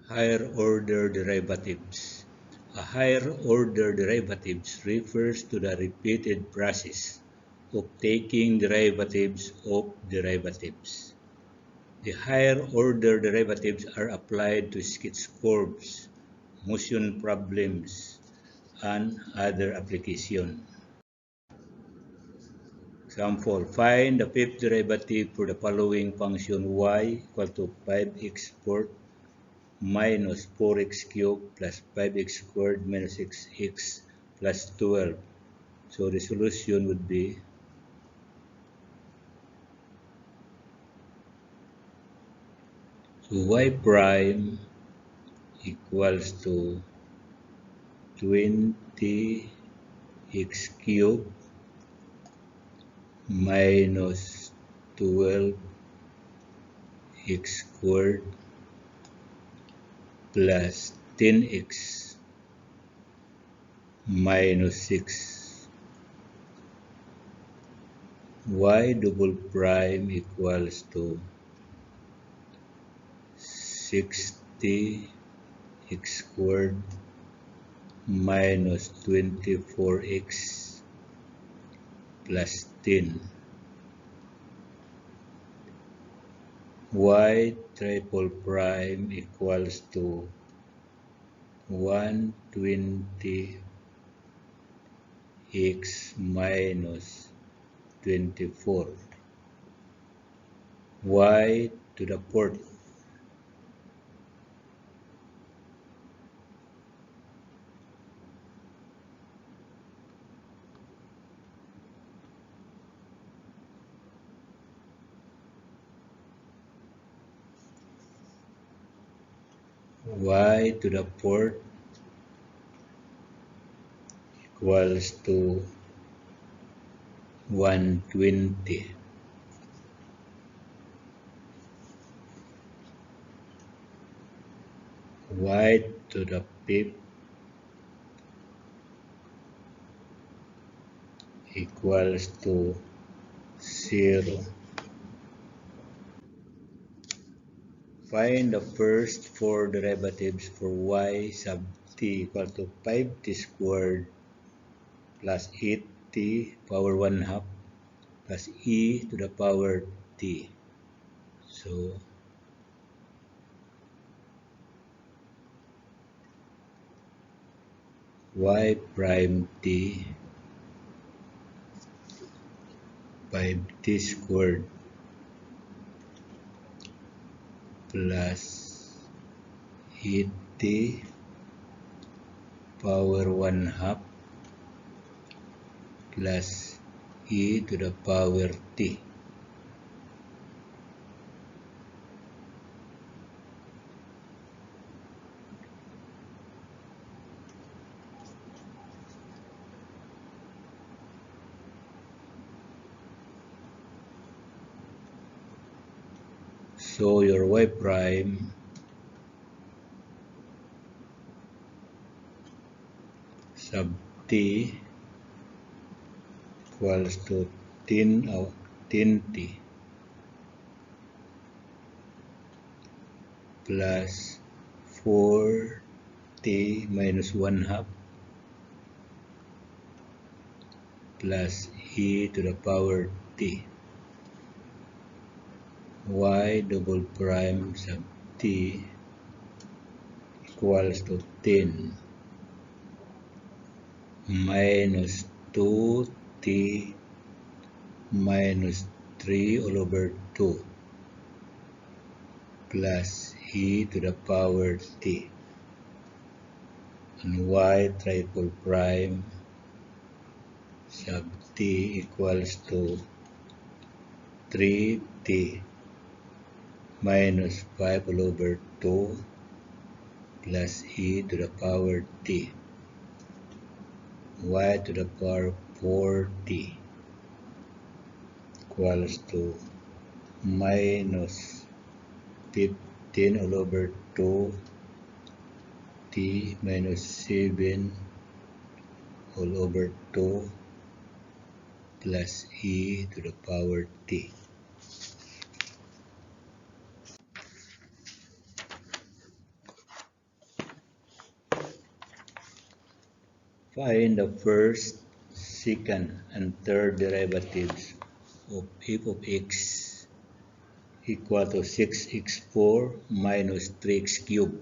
Higher order derivatives. A higher order derivatives refers to the repeated process of taking derivatives of derivatives. The higher order derivatives are applied to sketch curves, motion problems, and other applications. Example, find the fifth derivative for the following function y equal to 5x fourth minus 4x cubed plus 5x squared minus 6x plus 12. So the solution would be y prime equals to 20x cubed minus 12x squared plus 10x minus 6. Y double prime equals to 60x squared minus 24x plus 10. Y triple prime equals to 120x minus 24. Y to the fourth y to the fourth equals to 120. Y to the fifth equals to 0. Find the first four derivatives for y sub t equal to 5t squared plus 8t power 1 half plus e to the power t. So, y prime t 5t squared plus 8t power 1 half plus e to the power t. So your y prime sub t equals to 10t plus 4t minus 1 half plus e to the power t. Y double prime sub t equals to 10 minus 2t minus 3 all over 2 plus e to the power t, and y triple prime sub t equals to 3t minus 5 all over 2 plus e to the power t, y to the power 4t equals to minus 15 all over 2 t minus 7 all over 2 plus e to the power t. Find the first, second, and third derivatives of f of x equal to 6x4 minus 3x cubed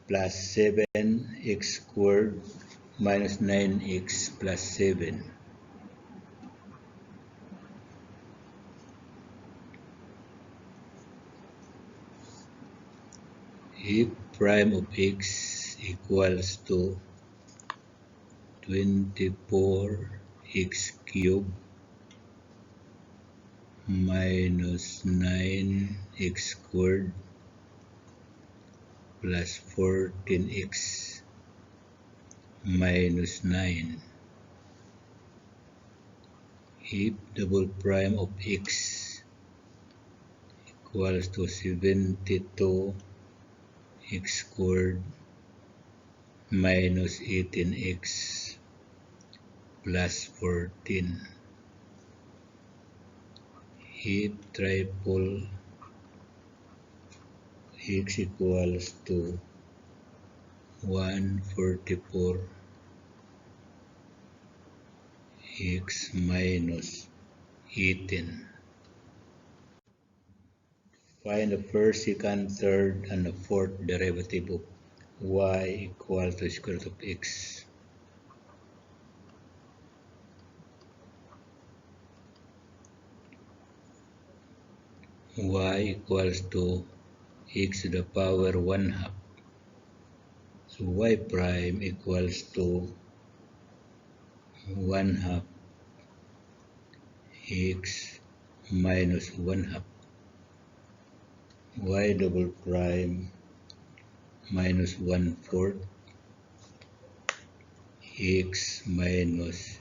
plus 7x squared minus 9x plus 7. If prime of x equals to 24x cubed minus 9x squared plus 14x minus 9. If double prime of x equals to 72x squared minus 18x plus 14. If triple x equals to 144 x minus 18. Find the first, second, third, and the fourth derivative of y equal to square root of x. Y equals to x to the power 1/2. So y prime equals to 1/2 x minus 1/2. Y double prime minus 1/4 x minus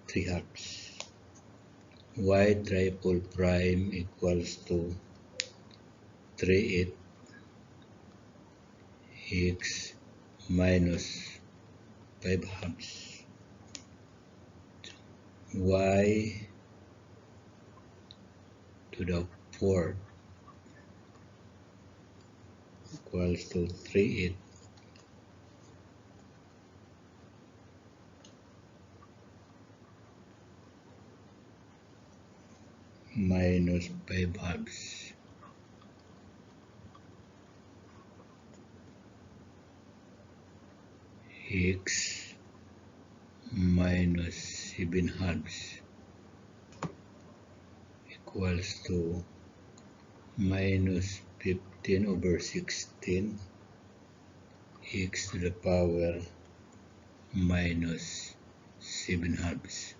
3/2. Y triple prime equals to 3/8 x minus 5/2. Y to the fourth equals to 3/8 minus 5/2. X minus 7/2 equals to minus 15/16 x to the power minus 7/2.